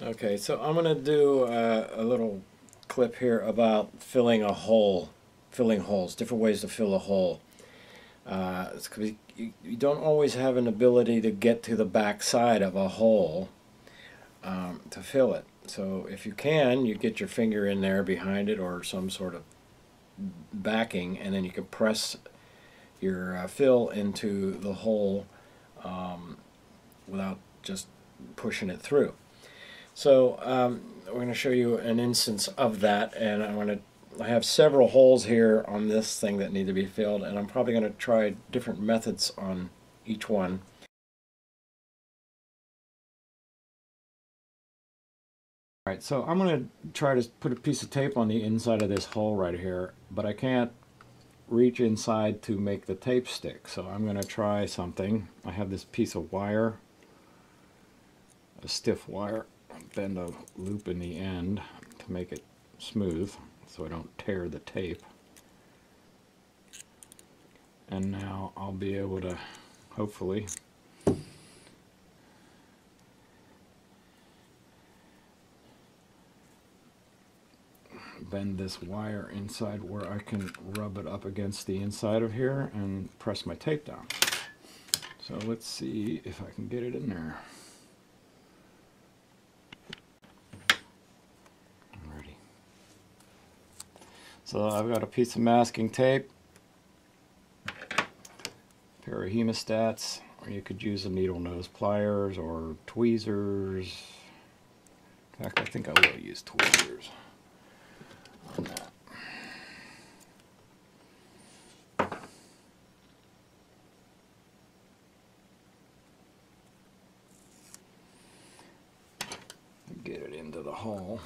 Okay, so I'm going to do a little clip here about filling a hole, filling holes, different ways to fill a hole. It's 'cause you don't always have an ability to get to the back side of a hole to fill it. So if you can, you get your finger in there behind it or some sort of backing, and then you can press your fill into the hole without just pushing it through. So we're going to show you an instance of that, and I have several holes here on this thing that need to be filled, and I'm probably going to try different methods on each one. Alright, so I'm going to try to put a piece of tape on the inside of this hole right here, but I can't reach inside to make the tape stick, so I'm going to try something. I have this piece of wire, a stiff wire, bend a loop in the end to make it smooth so I don't tear the tape. And now I'll be able to hopefully bend this wire inside where I can rub it up against the inside of here and press my tape down. So let's see if I can get it in there. I'm ready. So I've got a piece of masking tape, a pair of hemostats, or you could use a needle nose pliers or tweezers. In fact, I think I will use tweezers on that. Get it into the hole.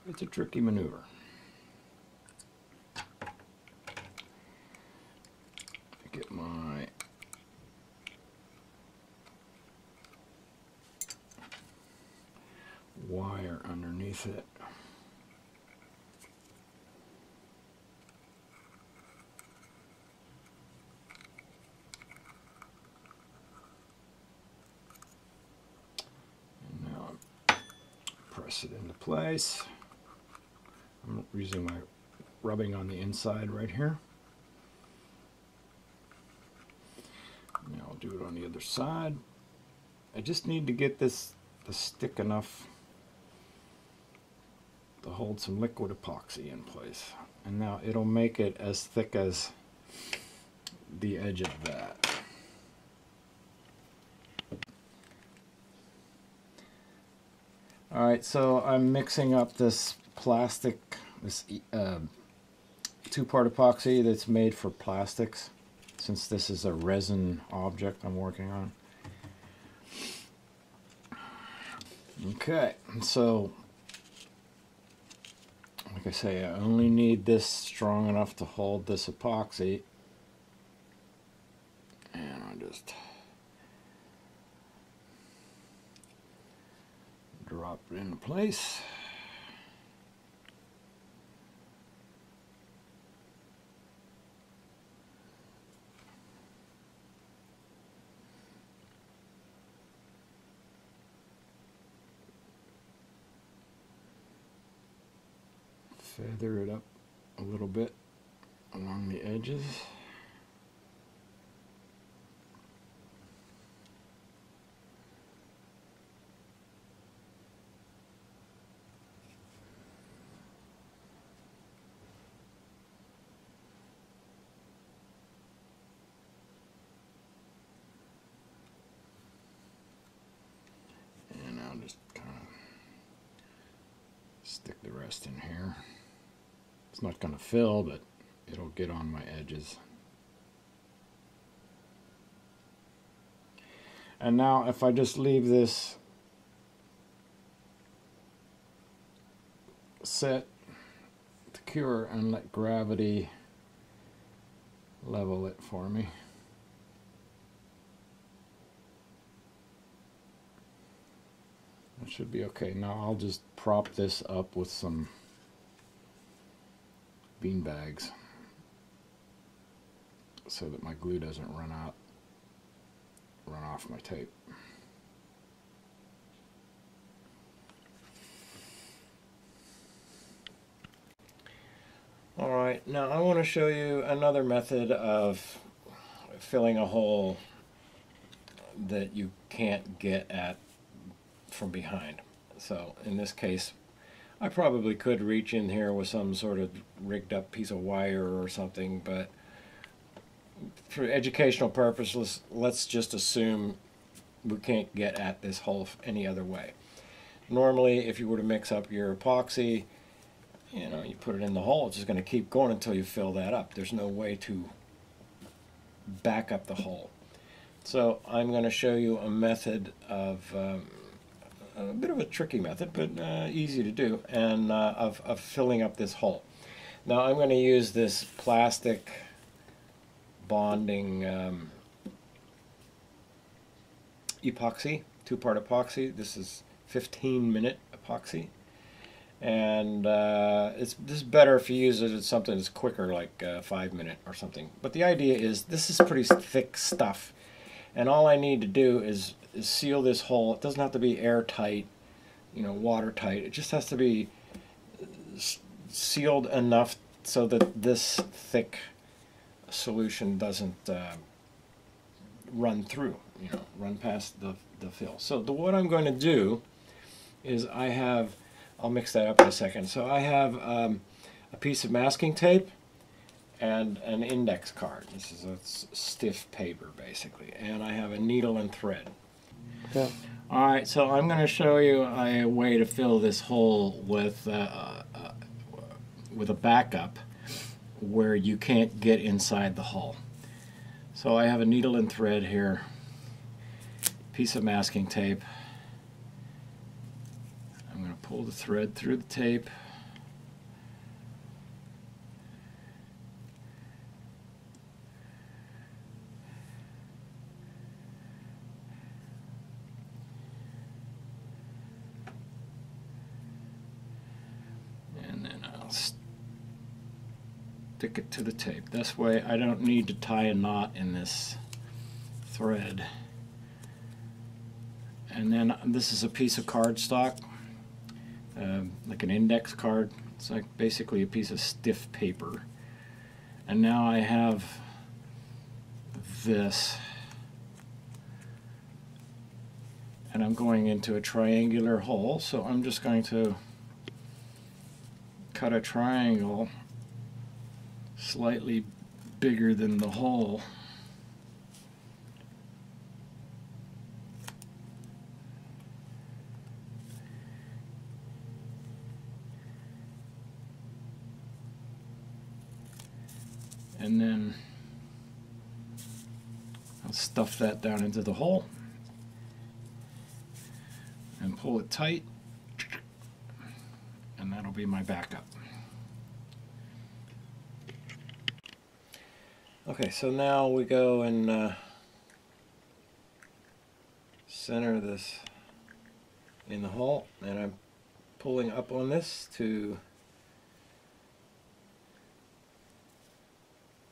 It's a tricky maneuver. Get my wire underneath it. And now press it into place. I'm using my rubbing on the inside right here. Now I'll do it on the other side. I just need to get this to stick enough to hold some liquid epoxy in place. And now it'll make it as thick as the edge of that. Alright, so I'm mixing up this plastic, this two-part epoxy that's made for plastics, since this is a resin object I'm working on. Okay, so like I say, I only need this strong enough to hold this epoxy, and I'll just drop it into place. Feather it up a little bit along the edges. And I'll just kind of stick the rest in here. It's not going to fill, but it'll get on my edges. And now if I just leave this set to cure and let gravity level it for me. That should be okay. Now I'll just prop this up with some bean bags so that my glue doesn't run off my tape. Alright, now I want to show you another method of filling a hole that you can't get at from behind. So in this case, I probably could reach in here with some sort of rigged up piece of wire or something, but for educational purposes, let's just assume we can't get at this hole any other way. Normally, if you were to mix up your epoxy, you know, you put it in the hole, it's just going to keep going until you fill that up. There's no way to back up the hole. So I'm going to show you a method of a bit of a tricky method, but easy to do, and of filling up this hole. Now I'm going to use this plastic bonding epoxy, two-part epoxy. This is 15-minute epoxy, and this is better if you use it as something that's quicker, like 5-minute or something. But the idea is this is pretty thick stuff, and all I need to do is seal this hole. It doesn't have to be airtight, you know, watertight. It just has to be sealed enough so that this thick solution doesn't run through, you know, run past the fill. So what I'm going to do is I'll mix that up in a second. So I have a piece of masking tape and an index card. This is a stiff paper basically, and I have a needle and thread. Yeah. Alright, so I'm going to show you a way to fill this hole with a backup where you can't get inside the hole. So I have a needle and thread here, piece of masking tape. I'm going to pull the thread through the tape. And then I'll stick it to the tape. This way I don't need to tie a knot in this thread. And then this is a piece of cardstock, like an index card. It's like basically a piece of stiff paper. And now I have this, and I'm going into a triangular hole, so I'm just going to cut a triangle slightly bigger than the hole. And then I'll stuff that down into the hole and pull it tight, and that'll be my backup. Okay, so now we go and center this in the hole, and I'm pulling up on this to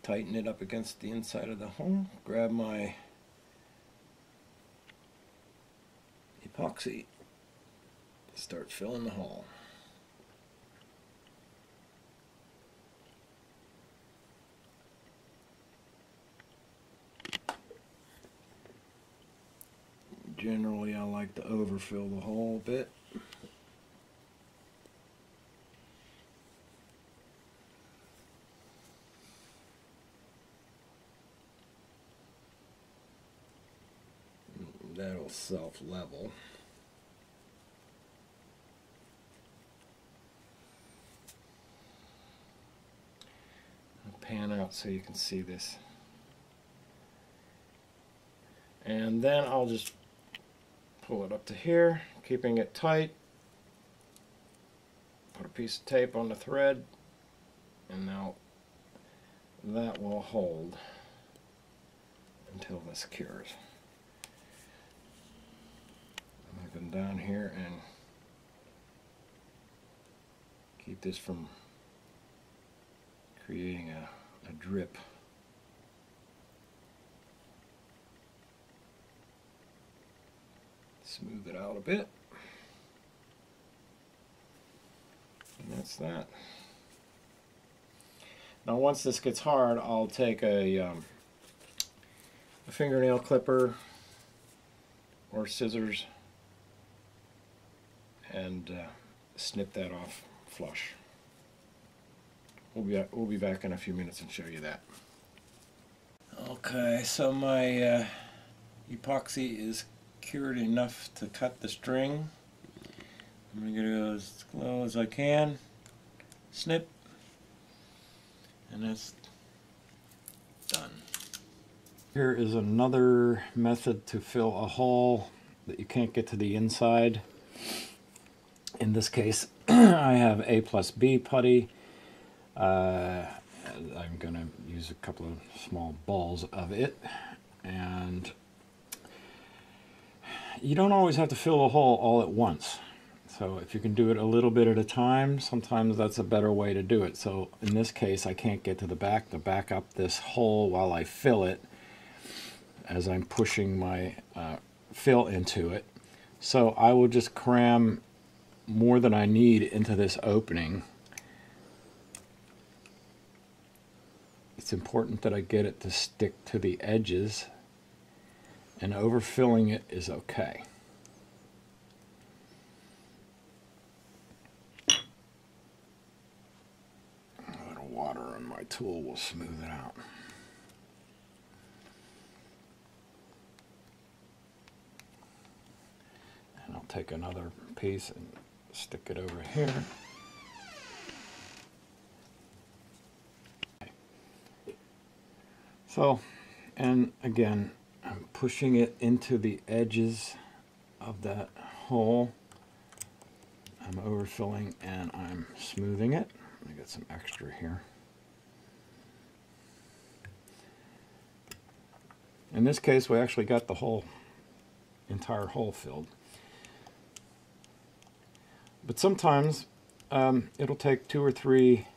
tighten it up against the inside of the hole. Grab my epoxy, start filling the hole. Generally, I like to overfill the hole a bit. That'll self-level. I'll pan out so you can see this. And then I'll just pull it up to here, keeping it tight. Put a piece of tape on the thread, and now that will hold until this cures. I'm going to come down here and keep this from creating a drip. Smooth it out a bit. And that's that. Now once this gets hard, I'll take a fingernail clipper or scissors and snip that off flush. We'll be back in a few minutes and show you that. Okay, so my epoxy is cured enough to cut the string. I'm going to go as low as I can, snip, and that's done. Here is another method to fill a hole that you can't get to the inside. In this case, I have A plus B putty. I'm going to use a couple of small balls of it, and you don't always have to fill a hole all at once. So if you can do it a little bit at a time, sometimes that's a better way to do it. So in this case, I can't get to the back to back up this hole while I fill it as I'm pushing my fill into it. So I will just cram more than I need into this opening. It's important that I get it to stick to the edges, and overfilling it is okay. A little water on my tool will smooth it out. And I'll take another piece and stick it over here. So, and again, I'm pushing it into the edges of that hole. I'm overfilling and I'm smoothing it. I got some extra here. In this case, we actually got the whole entire hole filled. But sometimes it'll take 2 or 3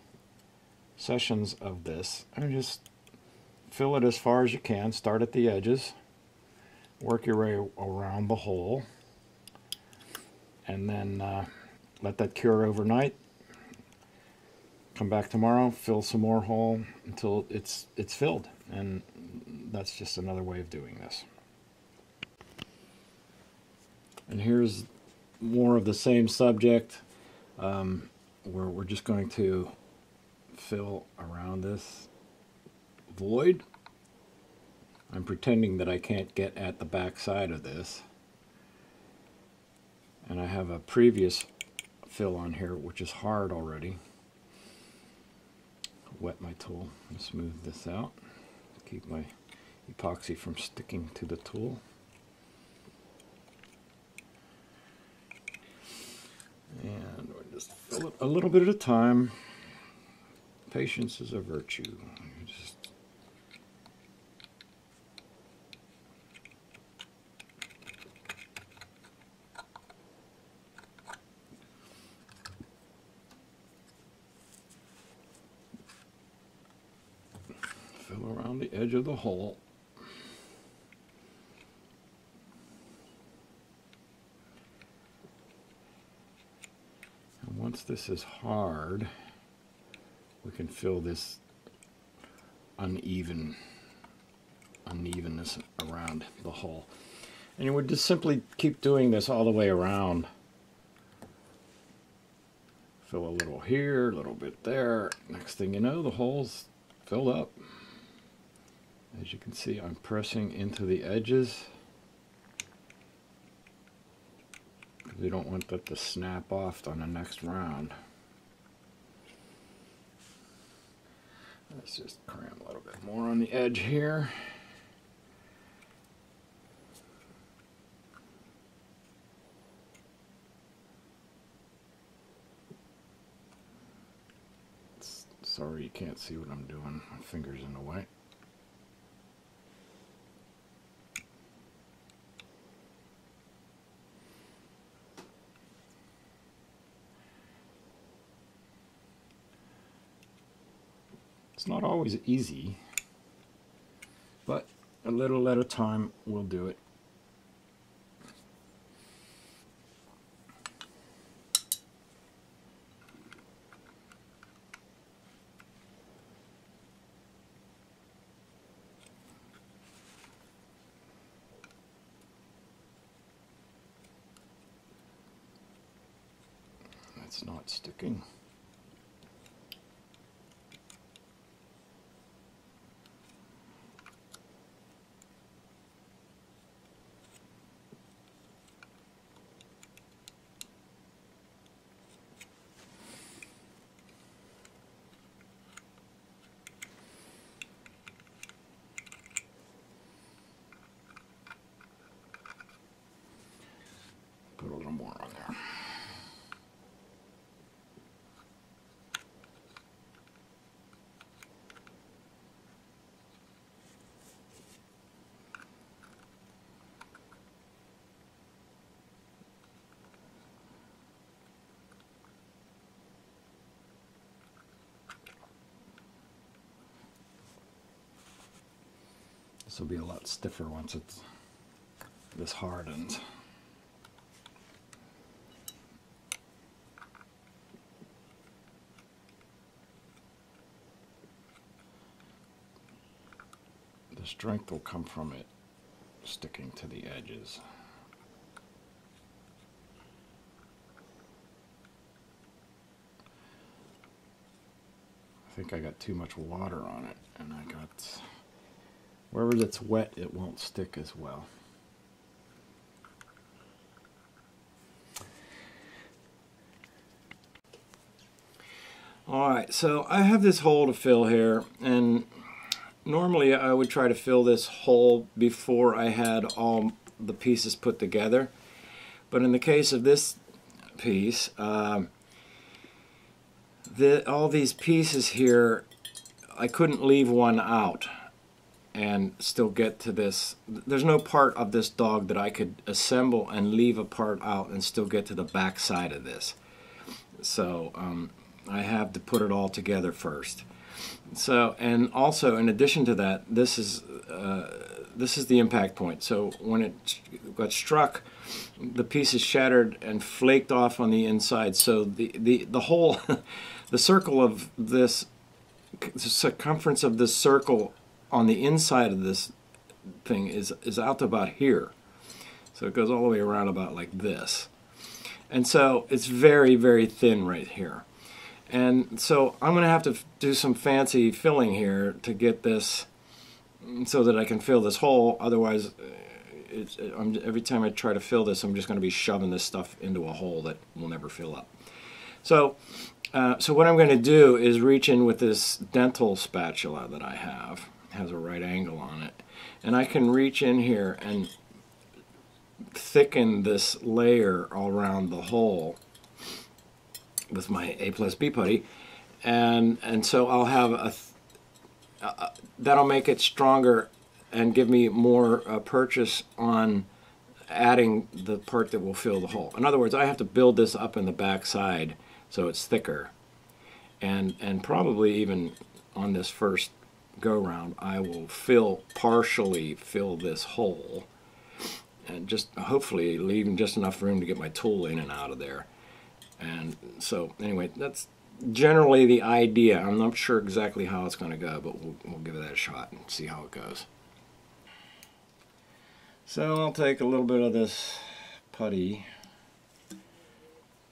sessions of this. And just fill it as far as you can. Start at the edges. Work your way around the hole. And then let that cure overnight. Come back tomorrow, fill some more hole until it's filled. And that's just another way of doing this. And here's more of the same subject, where we're just going to fill around this void. I'm pretending that I can't get at the back side of this, and I have a previous fill on here which is hard already. Wet my tool and smooth this out, keep my epoxy from sticking to the tool. And we'll just fill it a little bit at a time. Patience is a virtue. Just fill around the edge of the hole. And once this is hard, we can fill this unevenness around the hole. And you would just simply keep doing this all the way around. Fill a little here, a little bit there. Next thing you know, the hole's filled up. As you can see, I'm pressing into the edges. We don't want that to snap off on the next round. Let's just cram a little bit more on the edge here. Sorry you can't see what I'm doing. My finger's in the way. It's not always easy, but a little at a time will do it. It's not sticking. Put a little more on there. This will be a lot stiffer once this hardens. The strength will come from it sticking to the edges. I think I got too much water on it, and I got, wherever it's wet, it won't stick as well. Alright, so I have this hole to fill here, and normally I would try to fill this hole before I had all the pieces put together. But in the case of this piece, all these pieces here, I couldn't leave one out and still get to this. There's no part of this dog that I could assemble and leave a part out and still get to the back side of this. So I have to put it all together first. So, and also in addition to that, this is the impact point. So when it got struck, the pieces shattered and flaked off on the inside. So the whole the circle of this, the circumference of this circle on the inside of this thing is out to about here. So it goes all the way around about like this. And so it's very, very thin right here. And so I'm going to have to do some fancy filling here to get this so that I can fill this hole. Otherwise, every time I try to fill this, I'm just going to be shoving this stuff into a hole that will never fill up. So what I'm going to do is reach in with this dental spatula that I have. It has a right angle on it. And I can reach in here and thicken this layer all around the hole with my A+B putty, and so I'll have that'll make it stronger and give me more purchase on adding the part that will fill the hole. In other words, I have to build this up in the back side so it's thicker, and probably even on this first go round I will partially fill this hole, and just hopefully leaving just enough room to get my tool in and out of there. And so anyway, that's generally the idea. I'm not sure exactly how it's going to go, but we'll give that a shot and see how it goes. So I'll take a little bit of this putty,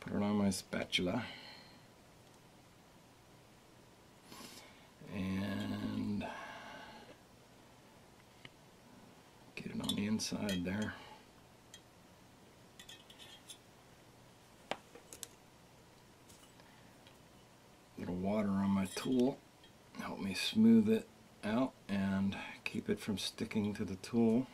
put it on my spatula, and get it on the inside there. Little water on my tool, help me smooth it out and keep it from sticking to the tool.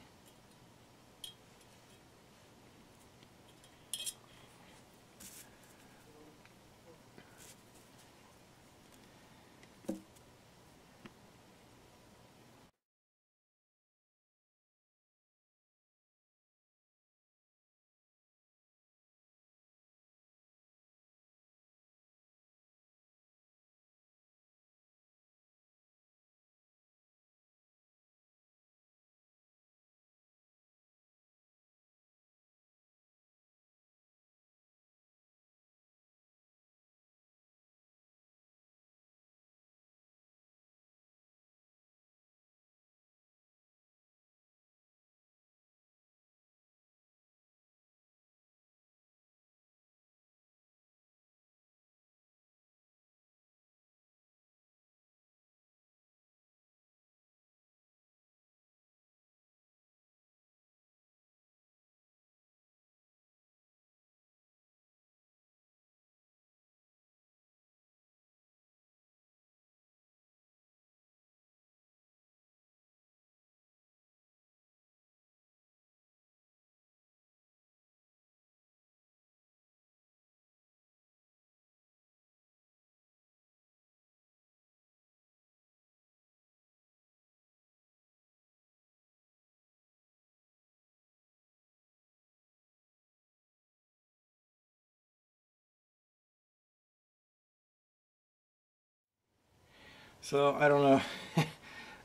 So I don't know.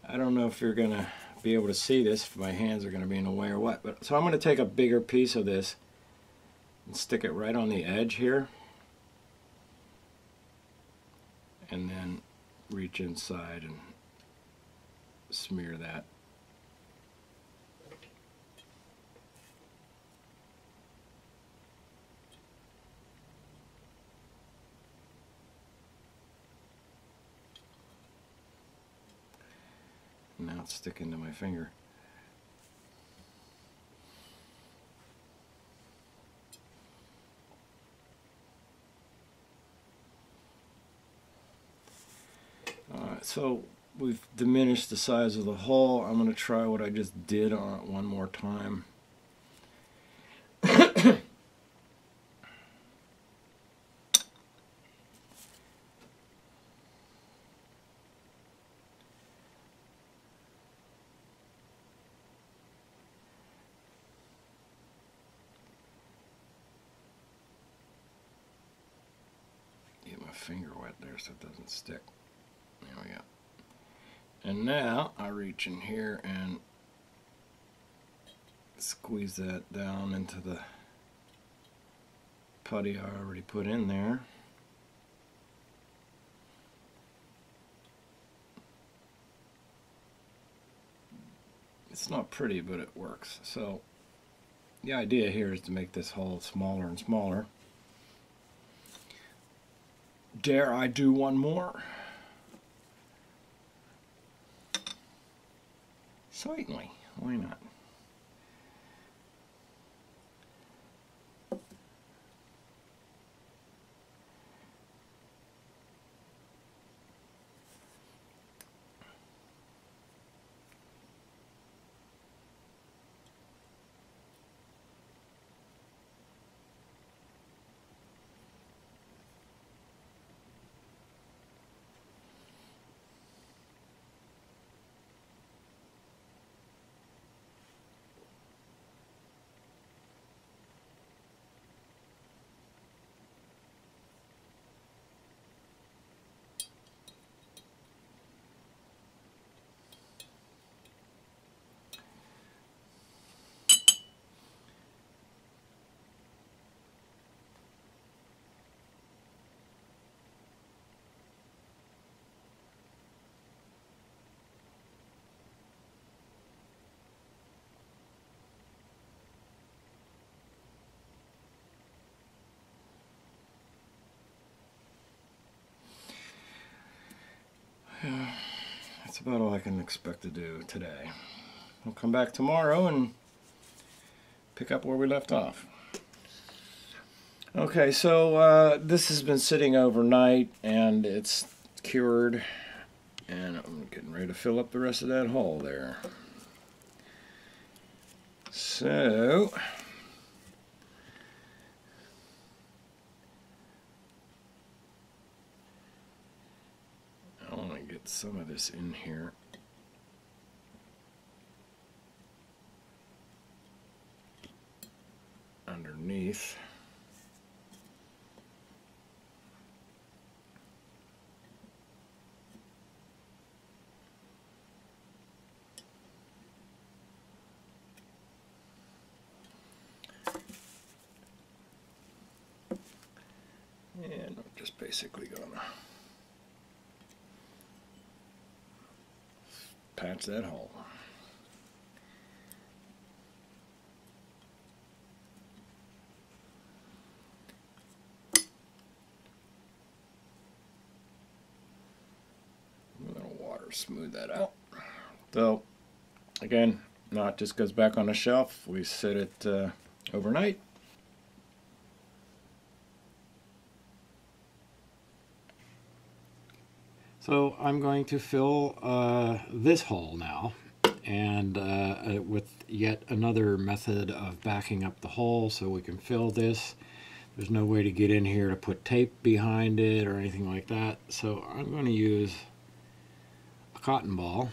I don't know if you're gonna be able to see this, if my hands are gonna be in the way or what. But so I'm gonna take a bigger piece of this and stick it right on the edge here, and then reach inside and smear that. Now it's sticking to my finger. Alright, so we've diminished the size of the hole. I'm going to try what I just did on it one more time. Get my finger wet there so it doesn't stick. There we go. And now I reach in here and squeeze that down into the putty I already put in there. It's not pretty, but it works. So the idea here is to make this hole smaller and smaller. Dare I do one more? Certainly, why not? That's about all I can expect to do today. We'll come back tomorrow and pick up where we left off. Okay, so this has been sitting overnight and it's cured, and I'm getting ready to fill up the rest of that hole there. So I want to get some of this in here. Underneath. And I'm just basically gonna patch that hole. A little water, smooth that out. So again, knot just goes back on the shelf. We set it overnight. So I'm going to fill this hole now, and with yet another method of backing up the hole so we can fill this. There's no way to get in here to put tape behind it or anything like that, so I'm going to use a cotton ball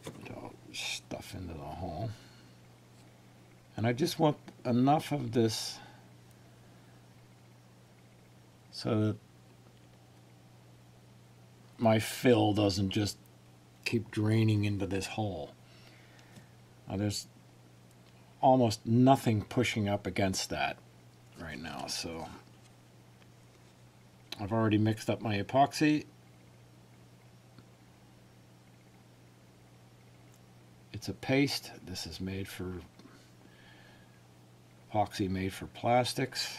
to stuff into the hole. And I just want enough of this so that my fill doesn't just keep draining into this hole. There's almost nothing pushing up against that right now, so I've already mixed up my epoxy. It's a paste. This is made for epoxy made for plastics,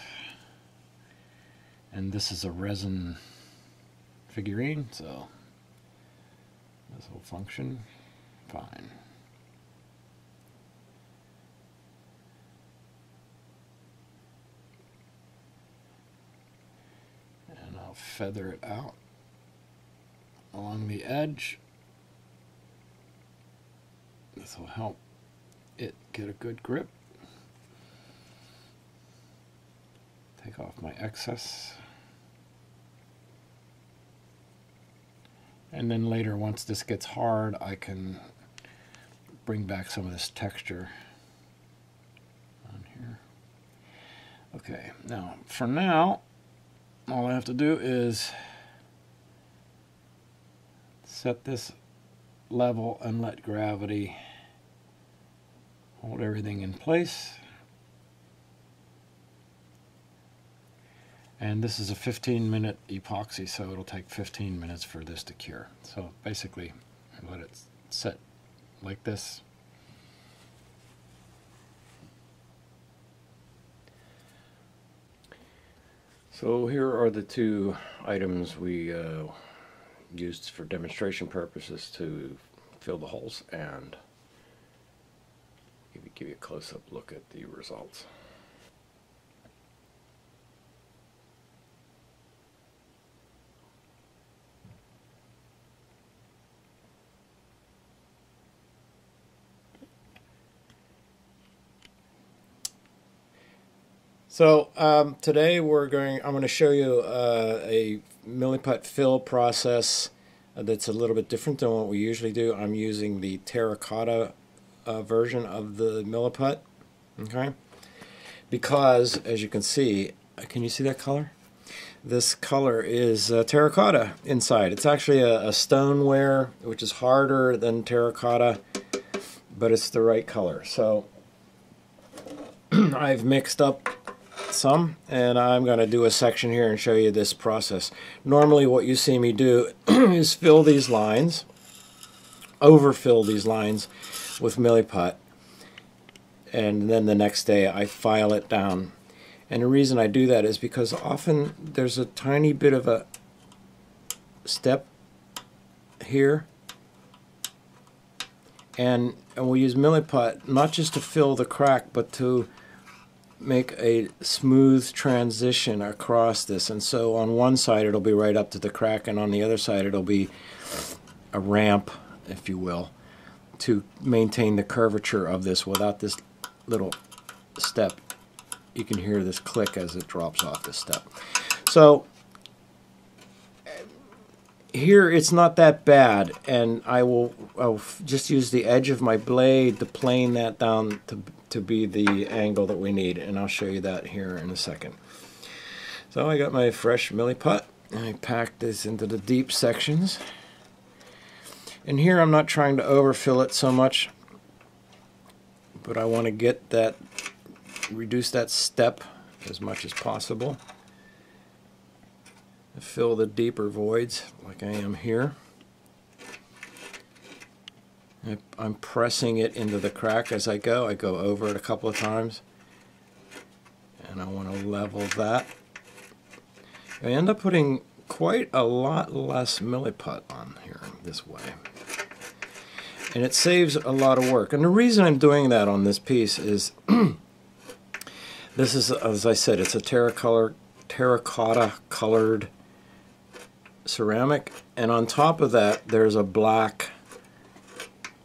and this is a resin figurine, so this will function fine. And I'll feather it out along the edge. This will help it get a good grip. Take off my excess. And then later, once this gets hard, I can bring back some of this texture on here. Okay, now, for now, all I have to do is set this level and let gravity hold everything in place. And this is a 15-minute epoxy, so it'll take 15 minutes for this to cure. So basically, I let it set like this. So here are the two items we used for demonstration purposes to fill the holes, and give you a close-up look at the results. So today I'm going to show you a milliput fill process that's a little bit different than what we usually do. I'm using the terracotta version of the milliput, okay? Because, as you can see you see that color? This color is terracotta inside. It's actually a stoneware, which is harder than terracotta, but it's the right color. So I've mixed up some, and I'm going to do a section here and show you this process. Normally what you see me do is fill these lines, overfill these lines with milliput, and then the next day I file it down. And the reason I do that is because often there's a tiny bit of a step here, and we use milliput not just to fill the crack, but to make a smooth transition across this. And so on one side it'll be right up to the crack, and on the other side it'll be a ramp, if you will, to maintain the curvature of this without this little step. You can hear this click as it drops off this step. So here it's not that bad, and I'll just use the edge of my blade to plane that down to be the angle that we need, and I'll show you that here in a second. So I got my fresh milliput, and I packed this into the deep sections. And here I'm not trying to overfill it so much, but I want to get that, reduce that step as much as possible. Fill the deeper voids like I am here. I'm pressing it into the crack as I go. I go over it a couple of times, and I want to level that. I end up putting quite a lot less milliput on here this way, and it saves a lot of work. And the reason I'm doing that on this piece is this is, as I said, it's a terracotta colored ceramic, and on top of that there's a black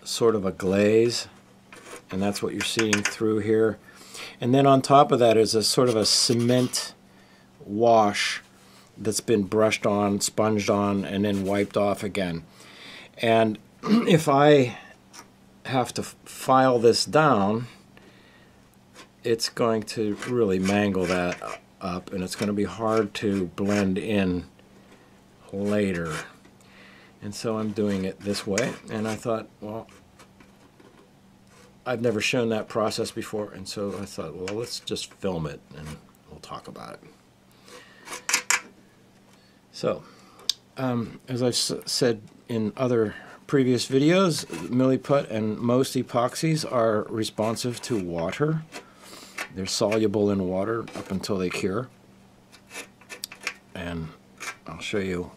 sort of a glaze, and that's what you're seeing through here. And then on top of that is a sort of a cement wash that's been brushed on, sponged on, and then wiped off again. And if I have to file this down, it's going to really mangle that up, and it's going to be hard to blend in later. And so I'm doing it this way, and I thought, well, I've never shown that process before, and so I thought, well, let's just film it and we'll talk about it. So, as I've said in other previous videos, Milliput and most epoxies are responsive to water. They're soluble in water up until they cure. And I'll show you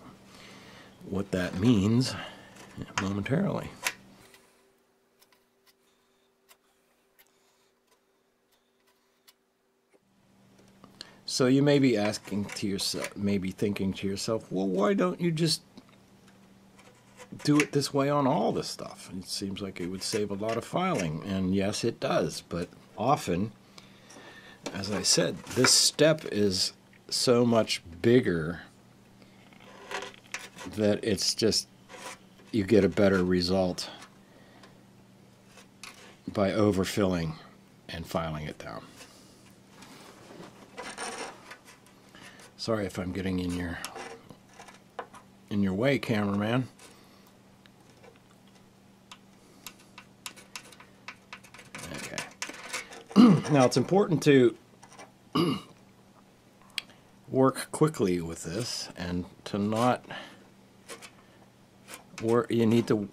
what that means momentarily. So you may be asking to yourself, maybe thinking to yourself, well, why don't you just do it this way on all this stuff? It seems like it would save a lot of filing, and yes, it does, but often, as I said, this step is so much bigger that it's just, you get a better result by overfilling and filing it down. Sorry if I'm getting in your way, cameraman. Okay. Now it's important to work quickly with this and to not work. You need to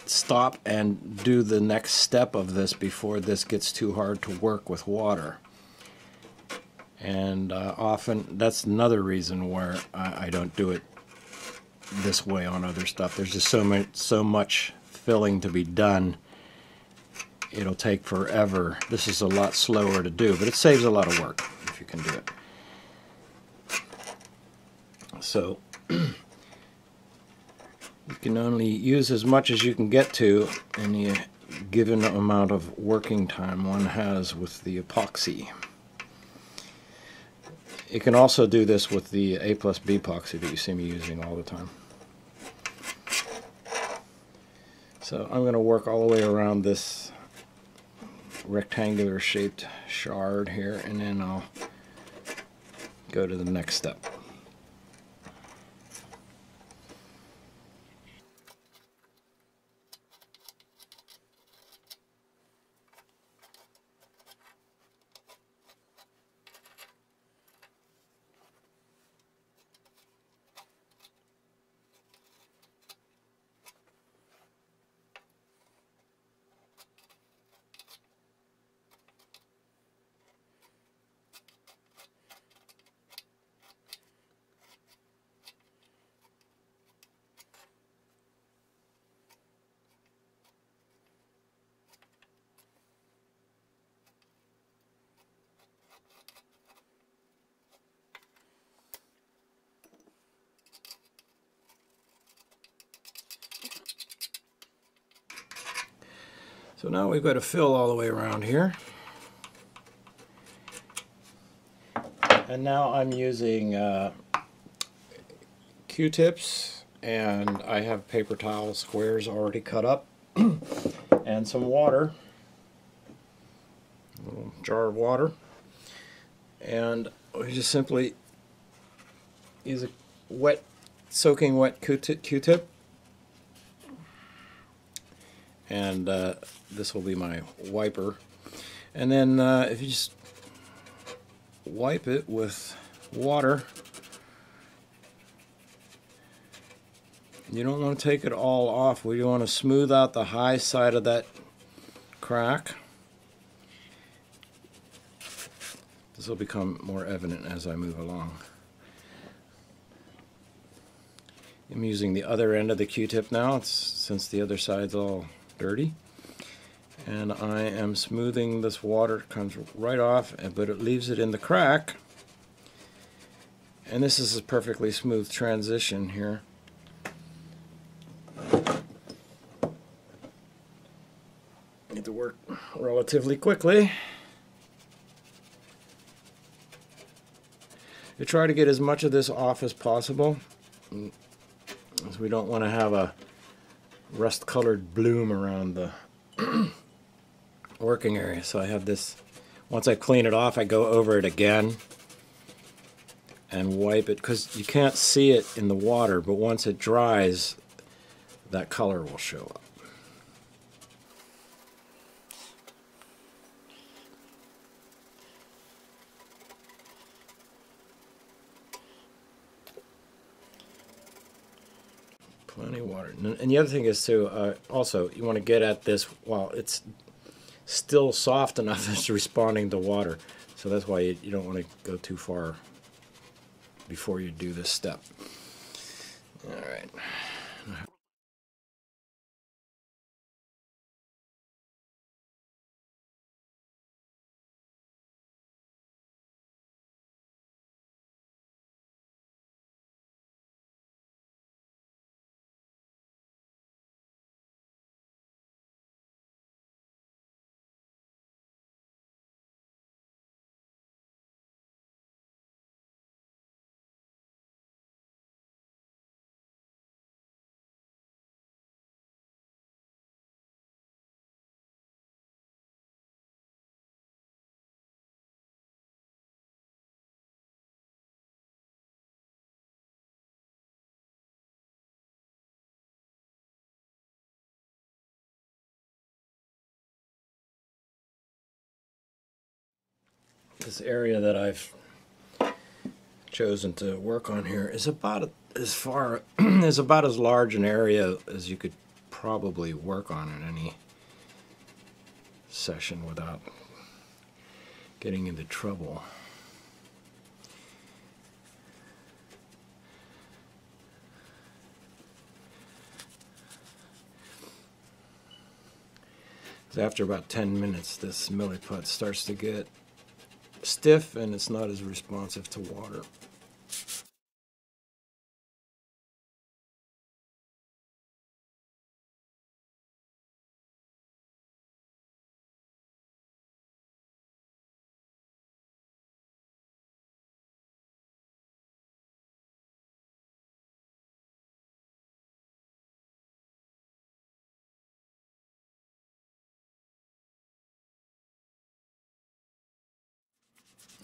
stop and do the next step of this before this gets too hard to work with water. And often that's another reason where I don't do it this way on other stuff. There's just so much filling to be done. It'll take forever. This is a lot slower to do, but it saves a lot of work if you can do it. So you can only use as much as you can get to in the given amount of working time one has with the epoxy. You can also do this with the A plus B epoxy that you see me using all the time. So I'm going to work all the way around this rectangular shaped shard here, and then I'll go to the next step. So now we've got to fill all the way around here. And now I'm using Q-tips, and I have paper towel squares already cut up, and some water, a little jar of water, and we just simply use a soaking wet Q-tip, and this will be my wiper. And then if you just wipe it with water, you don't want to take it all off. We want to smooth out the high side of that crack. This will become more evident as I move along. I'm using the other end of the Q-tip now, since the other side's all dirty. And I am smoothing this water. It comes right off, but it leaves it in the crack. And this is a perfectly smooth transition here. Need to work relatively quickly. You try to get as much of this off as possible, as we don't want to have a rust-colored bloom around the working area. So I have this, once I clean it off, I go over it again, and wipe it, because you can't see it in the water, but once it dries, that color will show up. Plenty of water. And the other thing is to also, you want to get at this while it's still soft enough that it's responding to water. So that's why you don't want to go too far before you do this step. All right. This area that I've chosen to work on here is about as large an area as you could probably work on in any session without getting into trouble. After about 10 minutes, this milliput starts to get stiff and it's not as responsive to water.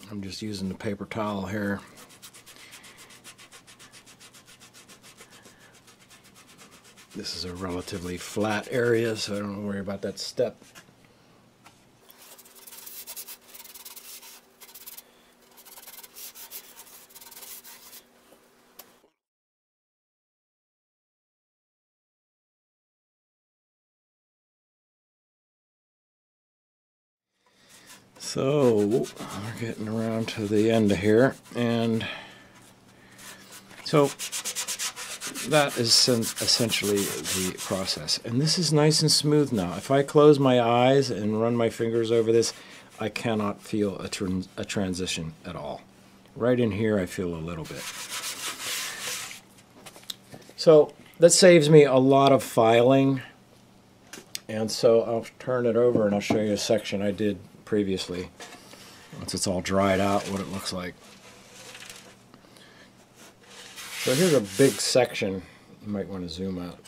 I'm just using the paper towel here. This is a relatively flat area, so I don't worry about that step. So we're getting around to the end here, and so that is essentially the process. And this is nice and smooth now. If I close my eyes and run my fingers over this, I cannot feel a transition at all. Right in here I feel a little bit. So that saves me a lot of filing, and so I'll turn it over and I'll show you a section I did previously, once it's all dried out, what it looks like. So here's a big section. You might want to zoom out.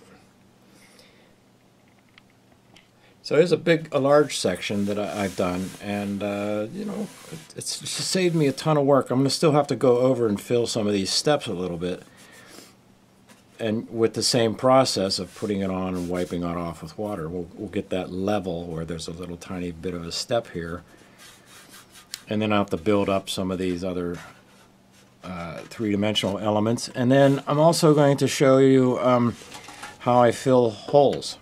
So here's a large section that I've done, and you know, it's just saved me a ton of work. I'm going to still have to go over and fill some of these steps a little bit, and with the same process of putting it on and wiping it off with water, we'll get that level where there's a little tiny bit of a step here. And then I'll have to build up some of these other three-dimensional elements. And then I'm also going to show you how I fill holes.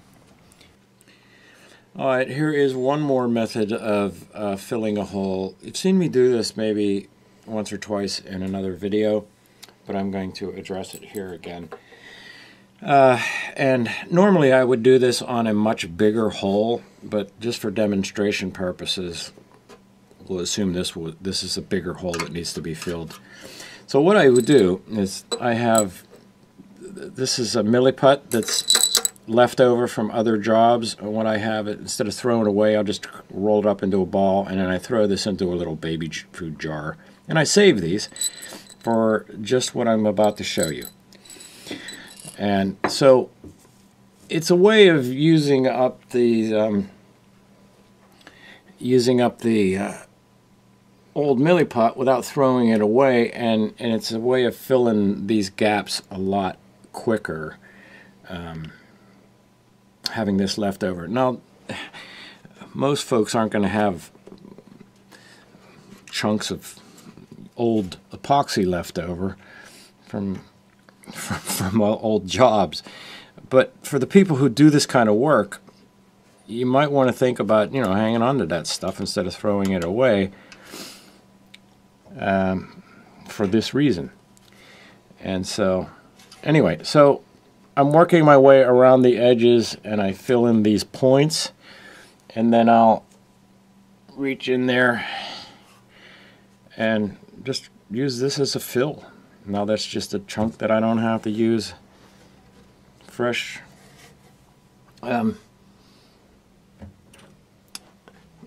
All right, here is one more method of filling a hole. You've seen me do this maybe once or twice in another video, but I'm going to address it here again. And normally I would do this on a much bigger hole, but just for demonstration purposes, we'll assume this is a bigger hole that needs to be filled. So what I would do is this is a milliput that's left over from other jobs. And when I have it, instead of throwing it away, I'll just roll it up into a ball, and then I throw this into a little baby food jar. And I save these for just what I'm about to show you. And so it's a way of using using up the old milliput without throwing it away, and it's a way of filling these gaps a lot quicker, having this left over. Now, most folks aren't going to have chunks of old epoxy left over from old jobs, but for the people who do this kind of work, you might want to think about, you know, hanging on to that stuff instead of throwing it away, for this reason. And so, anyway, so I'm working my way around the edges, and I fill in these points, and then I'll reach in there and just use this as a fill. Now that's just a chunk that I don't have to use fresh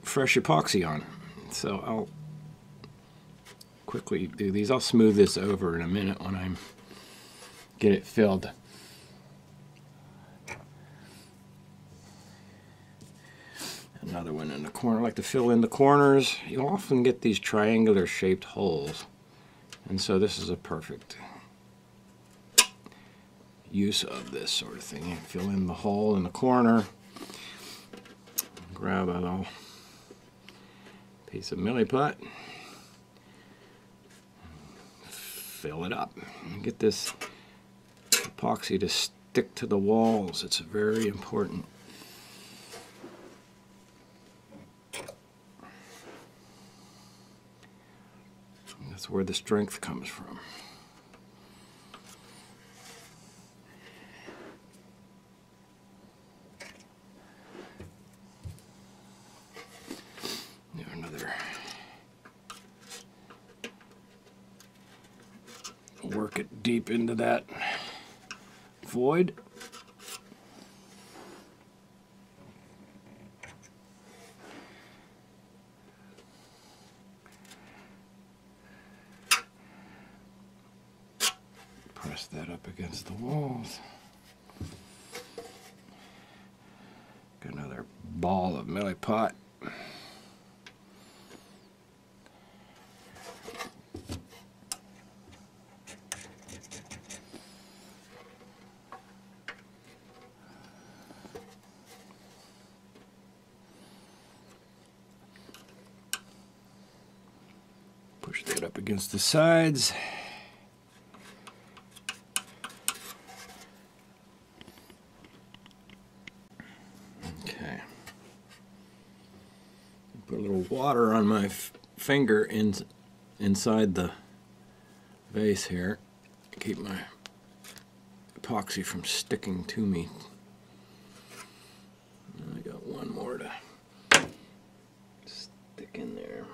fresh epoxy on. So I'll quickly do these. I'll smooth this over in a minute when I get it filled. Another one in the corner. I like to fill in the corners. You'll often get these triangular shaped holes, and so this is a perfect use of this sort of thing. You fill in the hole in the corner, grab a little piece of milliput, fill it up, and get this epoxy to stick to the walls. It's very important. That's where the strength comes from. Another. Work it deep into that void. Press that up against the walls. Got another ball of milliput. Push that up against the sides. Okay. Put a little water on my finger inside the vase here. Keep my epoxy from sticking to me. I got one more to stick in there.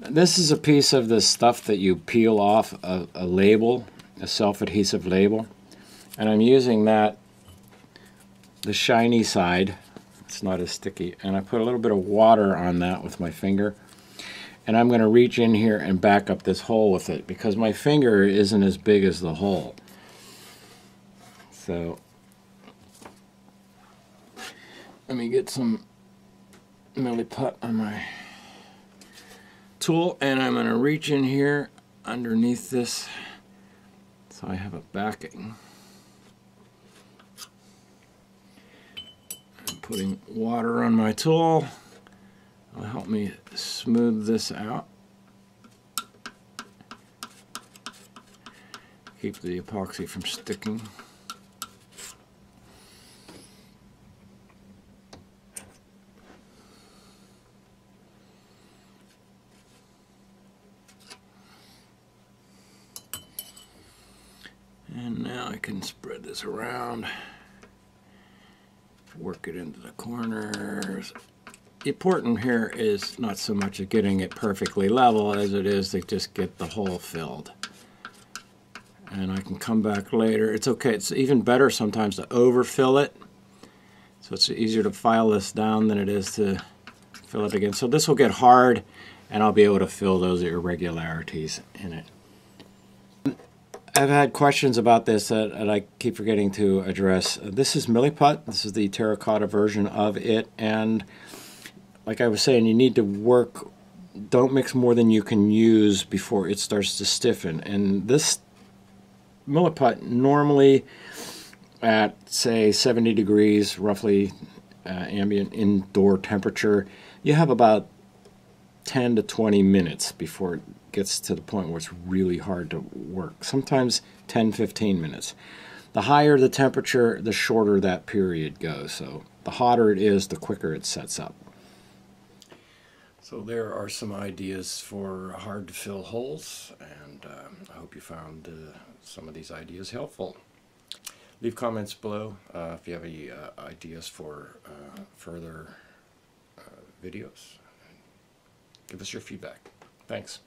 This is a piece of the stuff that you peel off a label, a self-adhesive label, and I'm using that, the shiny side, it's not as sticky, and I put a little bit of water on that with my finger, and I'm going to reach in here and back up this hole with it because my finger isn't as big as the hole. So let me get some milliput on my tool, and I'm going to reach in here underneath this so I have a backing. I'm putting water on my tool. It'll help me smooth this out. Keep the epoxy from sticking. And now I can spread this around, work it into the corners. The important here is not so much of getting it perfectly level as it is to just get the hole filled. And I can come back later. It's okay, it's even better sometimes to overfill it. So it's easier to file this down than it is to fill it again. So this will get hard and I'll be able to fill those irregularities in it. I've had questions about this that I keep forgetting to address. This is Milliput. This is the terracotta version of it. And like I was saying, you need to work, don't mix more than you can use before it starts to stiffen. And this Milliput normally at, say, 70 degrees, roughly ambient indoor temperature, you have about 10 to 20 minutes before it gets to the point where it's really hard to work. Sometimes 10-15 minutes. The higher the temperature, the shorter that period goes. So the hotter it is, the quicker it sets up. So there are some ideas for hard to fill holes, and I hope you found some of these ideas helpful. Leave comments below if you have any ideas for further videos. Give us your feedback. Thanks.